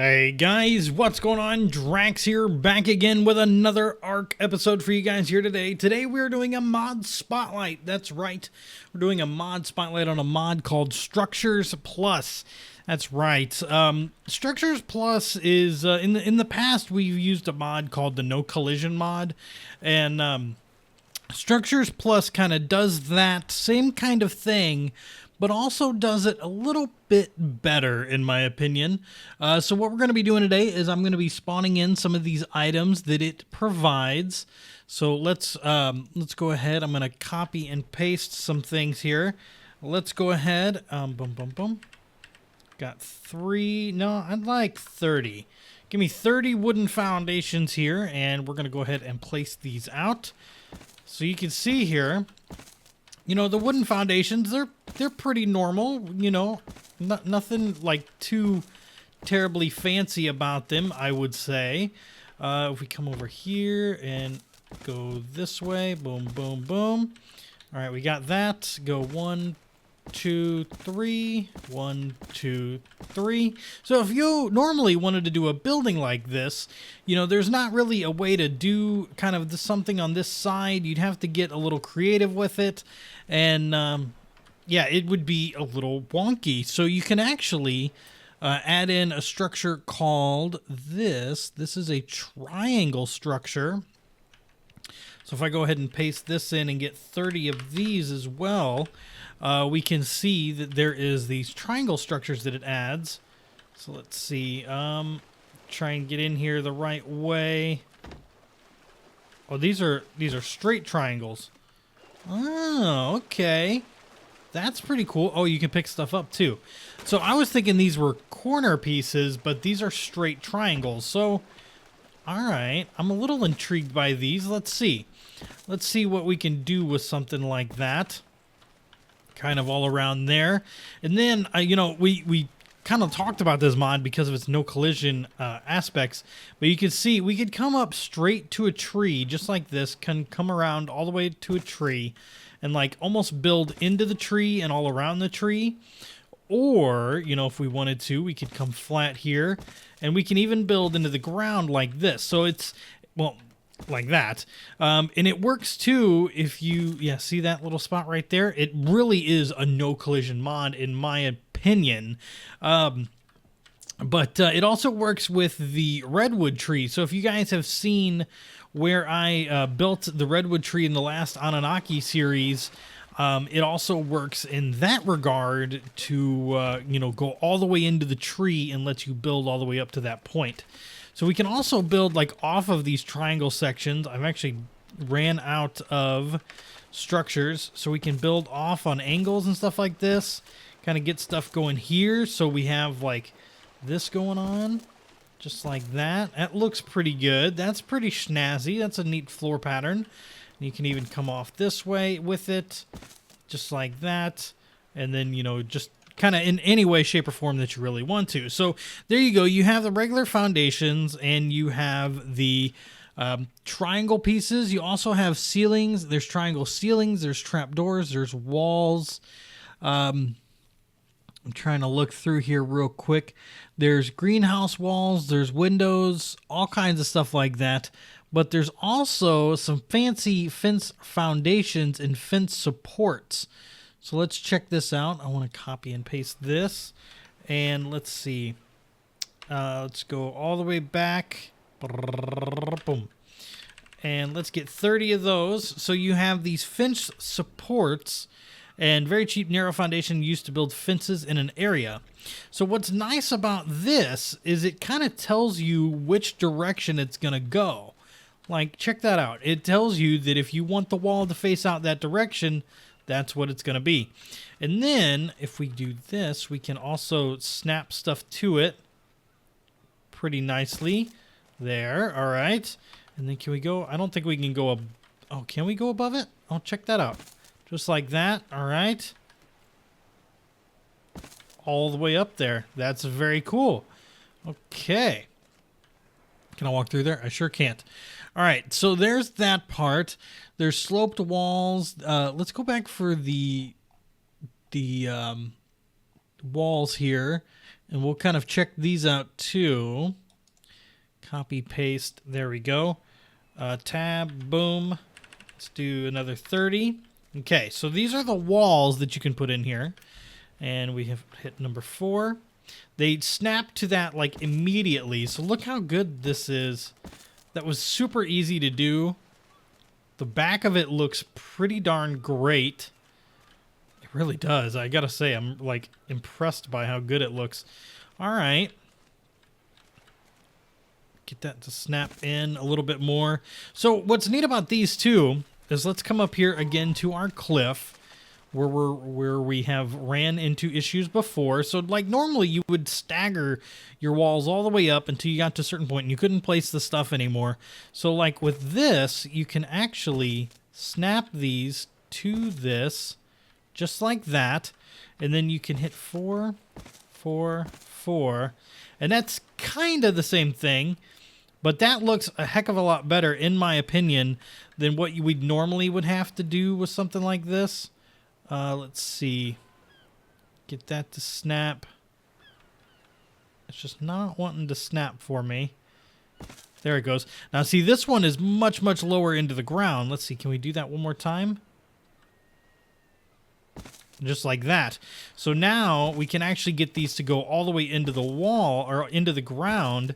Hey guys, what's going on? Drax here, back again with another ARK episode for you guys here today. Today we're doing a mod spotlight. That's right, we're doing a mod spotlight on a mod called Structures Plus. That's right. Structures Plus is in the past we've used a mod called the No Collision mod, and Structures Plus kind of does that same kind of thing, but also does it a little bit better, in my opinion. So what we're going to be doing today is I'm going to be spawning in some of these items that it provides. So let's go ahead. I'm going to copy and paste some things here. Let's go ahead. Boom, boom, boom. Got 3. No, I'd like 30. Give me 30 wooden foundations here, and we're going to go ahead and place these out. So you can see here, you know, the wooden foundations, they're pretty normal, you know, nothing like too terribly fancy about them, I would say. If we come over here and go this way, boom, boom, boom. All right, we got that. Go 1, 2, 3, 1, 2, 3. So if you normally wanted to do a building like this, you know, there's not really a way to do kind of something on this side. You'd have to get a little creative with it, and yeah, it would be a little wonky. So you can actually add in a structure called this. This is a triangle structure. So if I go ahead and paste this in and get 30 of these as well, we can see that there is these triangle structures that it adds. So let's see. Try and get in here the right way. Oh, these are straight triangles. Oh, okay. That's pretty cool. Oh, you can pick stuff up too. So I was thinking these were corner pieces, but these are straight triangles. So, all right. I'm a little intrigued by these. Let's see. Let's see what we can do with something like that. Kind of all around there. And then, you know, we kind of talked about this mod because of its no collision aspects, but you can see we could come up straight to a tree just like this, can come around all the way to a tree and like almost build into the tree and all around the tree. Or, you know, if we wanted to, we could come flat here and we can even build into the ground like this. So it's, well, like that. And it works too if you, yeah, see that little spot right there? It really is a no collision mod in my opinion. But it also works with the Redwood Tree. So if you guys have seen where I built the Redwood Tree in the last Anunnaki series, it also works in that regard to, you know, go all the way into the tree and lets you build all the way up to that point. So we can also build like off of these triangle sections. I've actually ran out of structures, so we can build off on angles and stuff like this. Kind of get stuff going here, so we have like this going on, just like that. That looks pretty good. That's pretty snazzy. That's a neat floor pattern. And you can even come off this way with it, just like that. And then, you know, just kind of in any way, shape, or form that you really want to. So there you go. You have the regular foundations and you have the triangle pieces. You also have ceilings. There's triangle ceilings. There's trapdoors. There's walls. I'm trying to look through here real quick. There's greenhouse walls. There's windows. All kinds of stuff like that. But there's also some fancy fence foundations and fence supports. So let's check this out. I want to copy and paste this. And let's see. Let's go all the way back. Boom. And let's get 30 of those. So you have these Finch Supports and very cheap narrow foundation used to build fences in an area. So what's nice about this is it kind of tells you which direction it's going to go. Like, check that out. It tells you that if you want the wall to face out that direction, that's what it's going to be. And then if we do this, we can also snap stuff to it pretty nicely there. All right. And then can we go? I don't think we can go up. Oh, can we go above it? Oh, check that out. Just like that. All right. All the way up there. That's very cool. Okay. Can I walk through there? I sure can't. All right, so there's that part. There's sloped walls. Let's go back for the walls here. And we'll kind of check these out too. Copy, paste, there we go. Tab, boom. Let's do another 30. Okay, so these are the walls that you can put in here. And we have hit number 4. They snap to that like immediately. So look how good this is. That was super easy to do. The back of it looks pretty darn great. It really does. I gotta say, I'm like impressed by how good it looks. All right. Get that to snap in a little bit more. So what's neat about these two is let's come up here again to our cliff where we have ran into issues before. So like normally you would stagger your walls all the way up until you got to a certain point and you couldn't place the stuff anymore. So like with this, you can actually snap these to this just like that. And then you can hit 4, 4, 4. And that's kind of the same thing. But that looks a heck of a lot better, in my opinion, than what we normally would have to do with something like this. Let's see. Get that to snap. It's just not wanting to snap for me. There it goes. Now, see, this one is much, much lower into the ground. Let's see. Can we do that one more time? Just like that. So now we can actually get these to go all the way into the wall or into the ground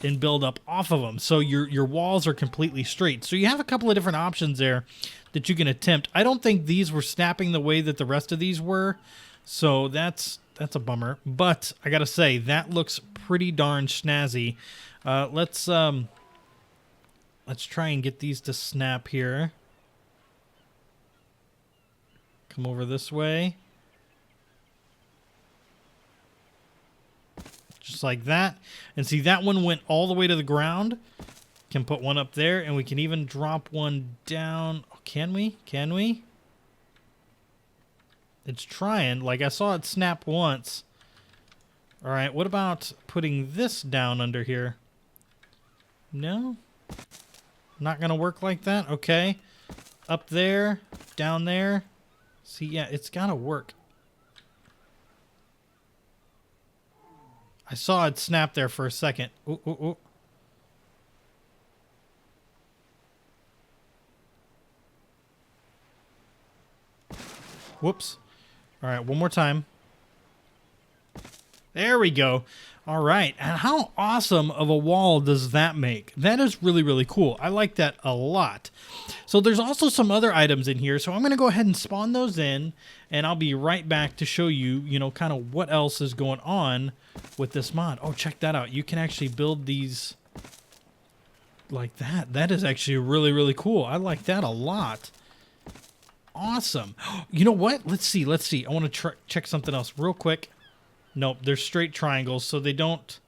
and build up off of them. So your walls are completely straight. So you have a couple of different options there that you can attempt. I don't think these were snapping the way that the rest of these were. So that's a bummer. But I got to say, that looks pretty darn snazzy. Let's try and get these to snap here. Come over this way. Just like that. And see, that one went all the way to the ground. Can put one up there, and we can even drop one down. Oh, can we? Can we? It's trying. Like, I saw it snap once. All right, what about putting this down under here? No? Not going to work like that? Okay. Up there. Down there. See, yeah, it's got to work. I saw it snap there for a second. Ooh, ooh, ooh. Whoops. All right, one more time. There we go. All right, and how awesome of a wall does that make? That is really, really cool. I like that a lot. So there's also some other items in here, so I'm going to go ahead and spawn those in, and I'll be right back to show you, you know, kind of what else is going on with this mod. Oh, check that out. You can actually build these like that. That is actually really, really cool. I like that a lot. Awesome. You know what? Let's see. Let's see. I want to check something else real quick. Nope, they're straight triangles, so they don't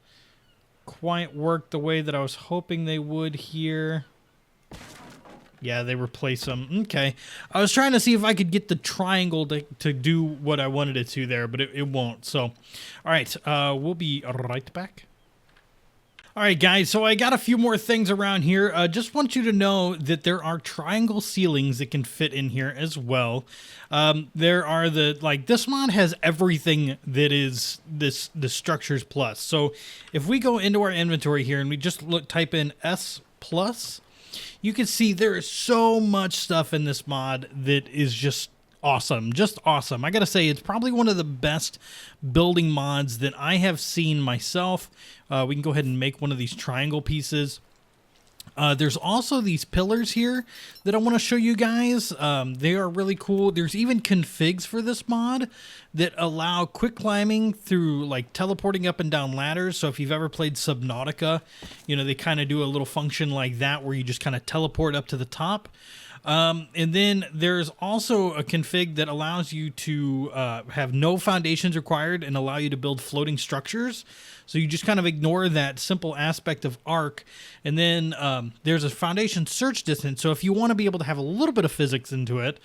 quite work the way that I was hoping they would here. Yeah, they replace them. Okay. I was trying to see if I could get the triangle to do what I wanted it to there, but it won't. So, all right, we'll be right back. All right, guys, so I got a few more things around here. Just want you to know that there are triangle ceilings that can fit in here as well. There are this mod has everything that is the Structures Plus. So if we go into our inventory here and we just type in S+, you can see there is so much stuff in this mod that is just awesome. Just awesome. I gotta say, it's probably one of the best building mods that I have seen myself. We can go ahead and make one of these triangle pieces. There's also these pillars here that I want to show you guys. They are really cool. There's even configs for this mod that allow quick climbing through like teleporting up and down ladders. So if you've ever played Subnautica, you know, they kind of do a little function like that where you just kind of teleport up to the top. And then there's also a config that allows you to have no foundations required and allow you to build floating structures. So you just kind of ignore that simple aspect of arc. And then there's a foundation search distance. So if you want to be able to have a little bit of physics into it,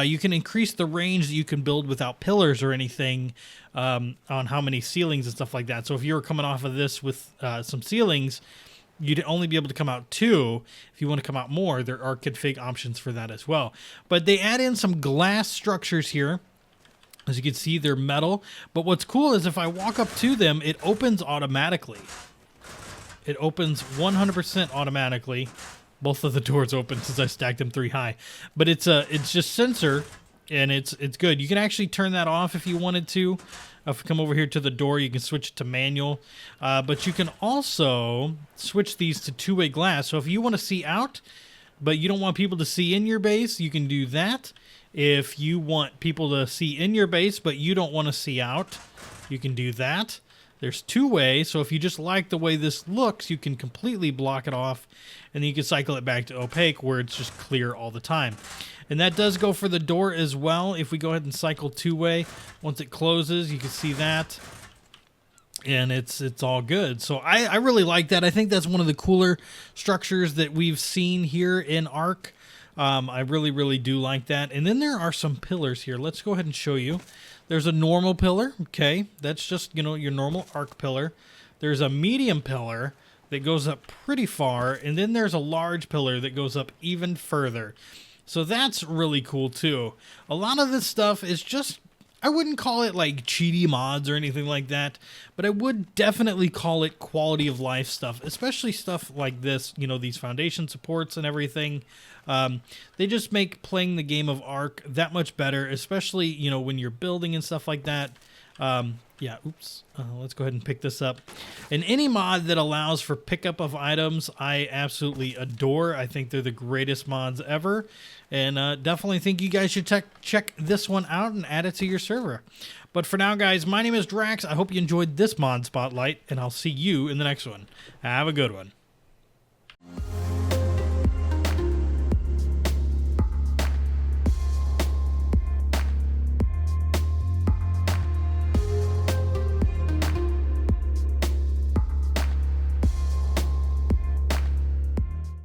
you can increase the range that you can build without pillars or anything on how many ceilings and stuff like that. So if you were coming off of this with some ceilings, you'd only be able to come out 2. If you want to come out more, there are config options for that as well. But they add in some glass structures here As you can see, they're metal. But what's cool is if I walk up to them, it opens automatically. It opens 100% automatically. Both of the doors open since I stacked them 3 high. But it's just sensor, and it's good. You can actually turn that off if you wanted to. If you come over here to the door, you can switch it to manual. But you can also switch these to two-way glass. So if you want to see out, but you don't want people to see in your base, you can do that. If you want people to see in your base, but you don't want to see out, you can do that. There's two-way, so if you just like the way this looks, you can completely block it off, and then you can cycle it back to opaque, where it's just clear all the time. And that does go for the door as well. If we go ahead and cycle two-way, once it closes, you can see that, and it's all good. So I really like that. I think that's one of the cooler structures that we've seen here in Ark. I really do like that. And then there are some pillars here. Let's go ahead and show you. There's a normal pillar, okay? That's just, you know, your normal Ark pillar. There's a medium pillar that goes up pretty far, and then there's a large pillar that goes up even further. So that's really cool too. A lot of this stuff is just, I wouldn't call it like cheaty mods or anything like that, but I would definitely call it quality of life stuff, especially stuff like this, you know, these foundation supports and everything. They just make playing the game of Ark that much better, especially, you know, when you're building and stuff like that. Yeah, oops. Let's go ahead and pick this up. And any mod that allows for pickup of items, I absolutely adore. I think they're the greatest mods ever. And definitely think you guys should check this one out and add it to your server. But for now, guys, my name is Drax. I hope you enjoyed this mod spotlight, and I'll see you in the next one. Have a good one.